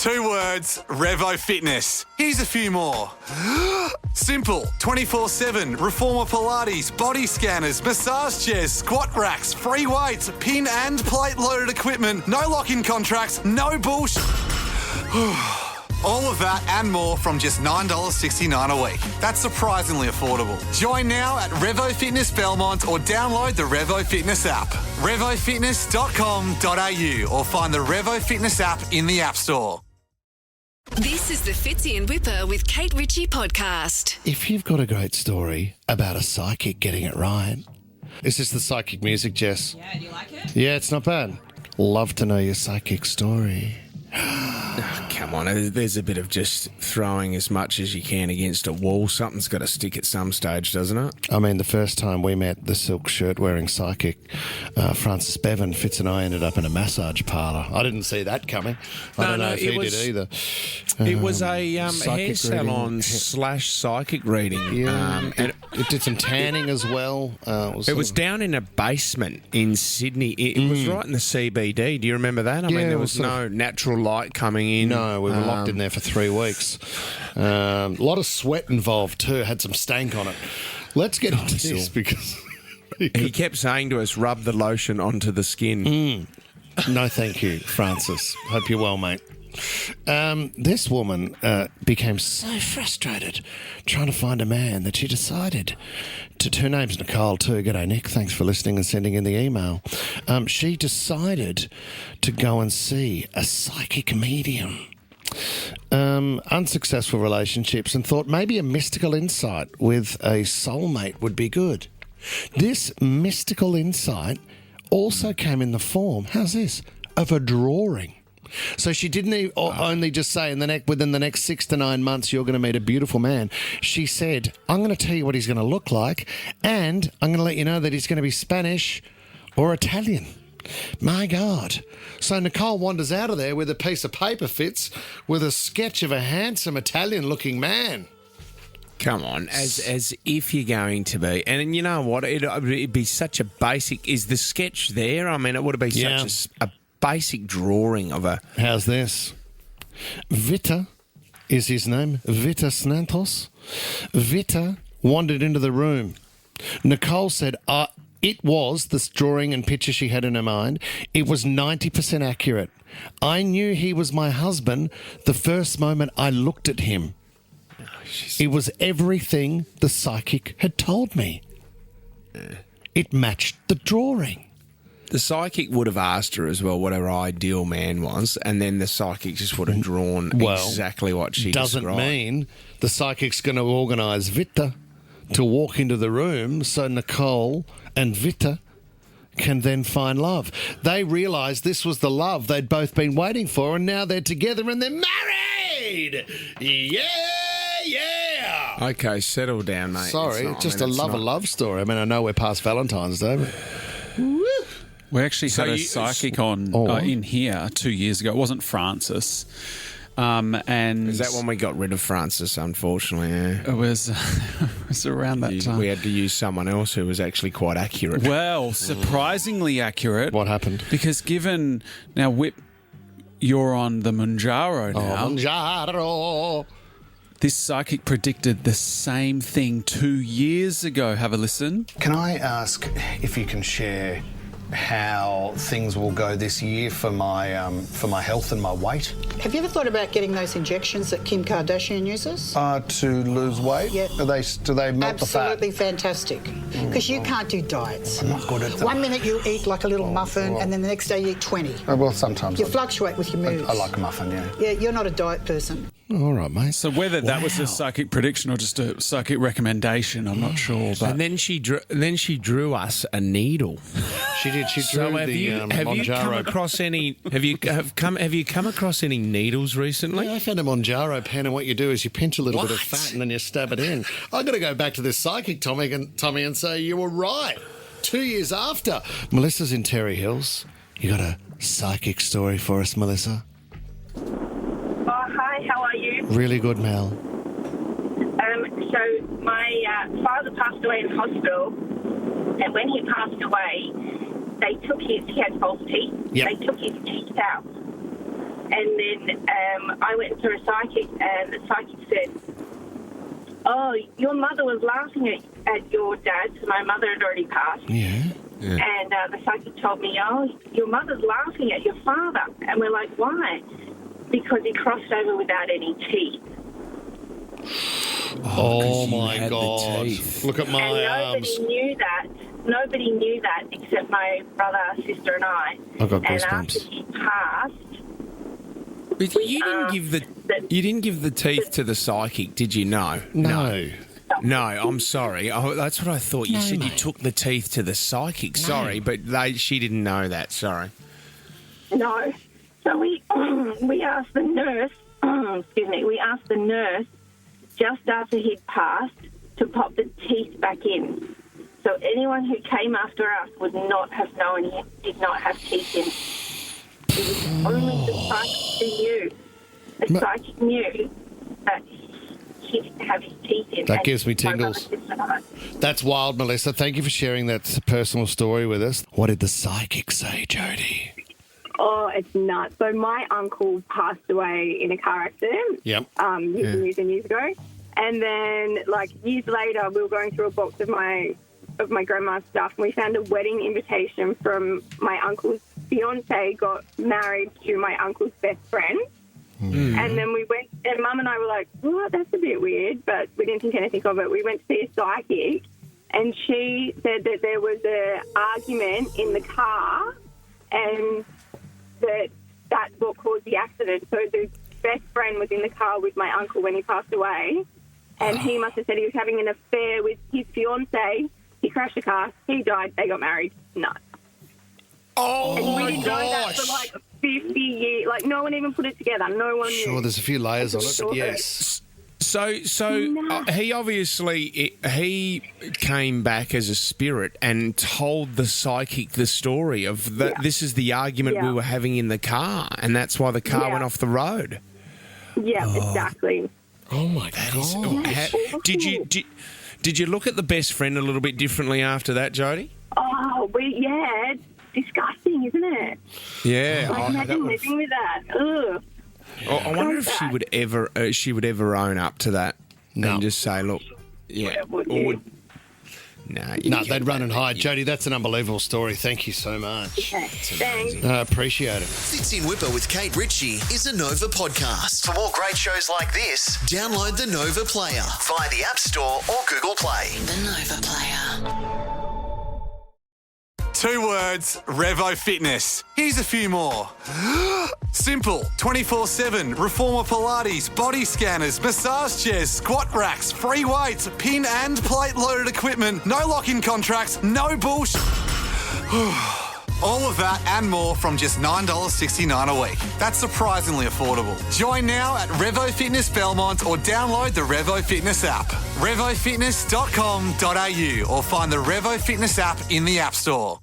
2 words, Revo Fitness. Here's a few more. Simple, 24/7, Reformer Pilates, body scanners, massage chairs, squat racks, free weights, pin and plate loaded equipment, no lock-in contracts, no bullshit. All of that and more from just $9.69 a week. That's surprisingly affordable. Join now at Revo Fitness Belmont or download the Revo Fitness app. RevoFitness.com.au or find the Revo Fitness app in the App Store. This is the Fitzy and Whipper with Kate Ritchie podcast. If you've got a great story about a psychic getting it right, is this the psychic music, Jess? Yeah, do you like it? Yeah, it's not bad. Love to know your psychic story. Oh, come on, there's a bit of just throwing as much as you can against a wall. Something's got to stick at some stage, doesn't it? I mean, the first time we met the silk shirt-wearing psychic, Francis Bevan, Fitz and I ended up in a massage parlour. I didn't see that coming. I don't know if he did either. It was a hair psychic salon / psychic reading. Yeah, it did some tanning as well. It was down in a basement in Sydney. It was right in the CBD. Do you remember that? I mean, there was no natural light coming in. No, we were locked in there for 3 weeks. A lot of sweat involved too. Had some stank on it. Let's get into this because he kept saying to us, rub the lotion onto the skin. No, thank you, Francis. Hope you're well, mate. This woman became so frustrated trying to find a man that she decided her name's Nicole too. G'day, Nick. Thanks for listening and sending in the email. She decided to go and see a psychic medium. Unsuccessful relationships and thought maybe a mystical insight with a soulmate would be good. This mystical insight also came in the form, how's this, of a drawing. So she didn't only just say within the next 6 to 9 months you're going to meet a beautiful man. She said, I'm going to tell you what he's going to look like and I'm going to let you know that he's going to be Spanish or Italian. My God. So Nicole wanders out of there with a piece of paper, Fitz, with a sketch of a handsome Italian-looking man. Come on, as if you're going to be. And you know what? It'd be such a basic... Is the sketch there? I mean, it would have been such a basic drawing of a... How's this? Vita is his name. Vita Snantos. Vita wandered into the room. Nicole said, it was this drawing and picture she had in her mind. It was 90% accurate. I knew he was my husband the first moment I looked at him. It was everything the psychic had told me. It matched the drawing. The psychic would have asked her as well what her ideal man was, and then the psychic just would have drawn exactly what she doesn't described. Mean the psychic's going to organise Vita to walk into the room so Nicole and Vita can then find love. They realised this was the love they'd both been waiting for, and now they're together and they're married! Yeah! Okay, settle down, mate. Sorry, a love story. I mean, I know we're past Valentine's Day, but... We actually had a psychic in here 2 years ago. It wasn't Francis. And is that when we got rid of Francis, unfortunately? Yeah. It was around that time. We had to use someone else who was actually quite accurate. Well, surprisingly accurate. What happened? Because now, Whip, you're on the Manjaro now. Manjaro. This psychic predicted the same thing 2 years ago. Have a listen. Can I ask if you can share how things will go this year for my health and my weight? Have you ever thought about getting those injections that Kim Kardashian uses? To lose weight? Yeah. Do they melt the fat? Absolutely fantastic. Because you can't do diets. I'm not good at that. 1 minute you eat like a little muffin and then the next day you eat 20. Well, sometimes. You fluctuate with your moods. I like a muffin, yeah. Yeah, you're not a diet person. All right, mate. So whether that was a psychic prediction or just a psychic recommendation, I'm not sure. But and then she drew us a needle. She did. She drew have you come across any? Have you come across any needles recently? Yeah, I found a Monjaro pen, and what you do is you pinch a little bit of fat and then you stab it in. I've got to go back to this psychic, Tommy, and say you were right. 2 years after. Melissa's in Terry Hills. You got a psychic story for us, Melissa? Hi, how are you? Really good, Mel. So my father passed away in hospital, and when he passed away, he had false teeth. Yep. They took his teeth out. And then I went to a psychic, and the psychic said, "Oh, your mother was laughing at your dad." So my mother had already passed. Yeah. And the psychic told me, "Oh, your mother's laughing at your father." And we're like, "Why?" Because he crossed over without any teeth. Oh my God. Look at my arms. Nobody knew that except my brother, sister and I. I've got and goosebumps. after he passed... But you didn't give the teeth to the psychic, did you? No. No. No, I'm sorry. Oh, that's what I thought. You said mate. you took the teeth to the psychic. Sorry, but she didn't know that. Sorry. No. So we asked the nurse, we asked the nurse just after he'd passed to pop the teeth back in. So anyone who came after us would not have known he did not have teeth in. It was only the psychic who knew. The psychic knew that he didn't have his teeth in. That gives me tingles. That's wild, Melissa. Thank you for sharing that personal story with us. What did the psychic say, Jody? Oh, it's nuts. So my uncle passed away in a car accident. Yep. Years and years ago. And then, years later, we were going through a box of my grandma's stuff, and we found a wedding invitation from my uncle's fiancée got married to my uncle's best friend. And then we went, and Mum and I were like, "Oh, that's a bit weird," but we didn't think anything of it. We went to see a psychic, and she said that there was an argument in the car, and that's what caused the accident. So the best friend was in the car with my uncle when he passed away, and he must have said he was having an affair with his fiancée. He crashed the car. He died. They got married. No. Oh, and my we didn't know that for 50 years. No one even put it together. No one knew. Sure, there's a few layers on it, but yes. So he obviously he came back as a spirit and told the psychic the story of that. This is the argument we were having in the car, and that's why the car went off the road. Yeah, exactly. Oh my God! Did you look at the best friend a little bit differently after that, Jody? Oh, disgusting, isn't it? Yeah, imagine living with that. Ugh. I wonder if she would ever own up to that and just say, "Look, No, they'd run and hide. Jody, that's an unbelievable story. Thank you so much. Okay, thanks. I appreciate it. Fitzy and Whipper with Kate Ritchie is a Nova podcast. For more great shows like this, download the Nova Player via the App Store or Google Play. The Nova Player. 2 words, Revo Fitness. Here's a few more. Simple, 24/7, Reformer Pilates, body scanners, massage chairs, squat racks, free weights, pin and plate loaded equipment, no lock-in contracts, no bullshit. All of that and more from just $9.69 a week. That's surprisingly affordable. Join now at Revo Fitness Belmont or download the Revo Fitness app. RevoFitness.com.au or find the Revo Fitness app in the App Store.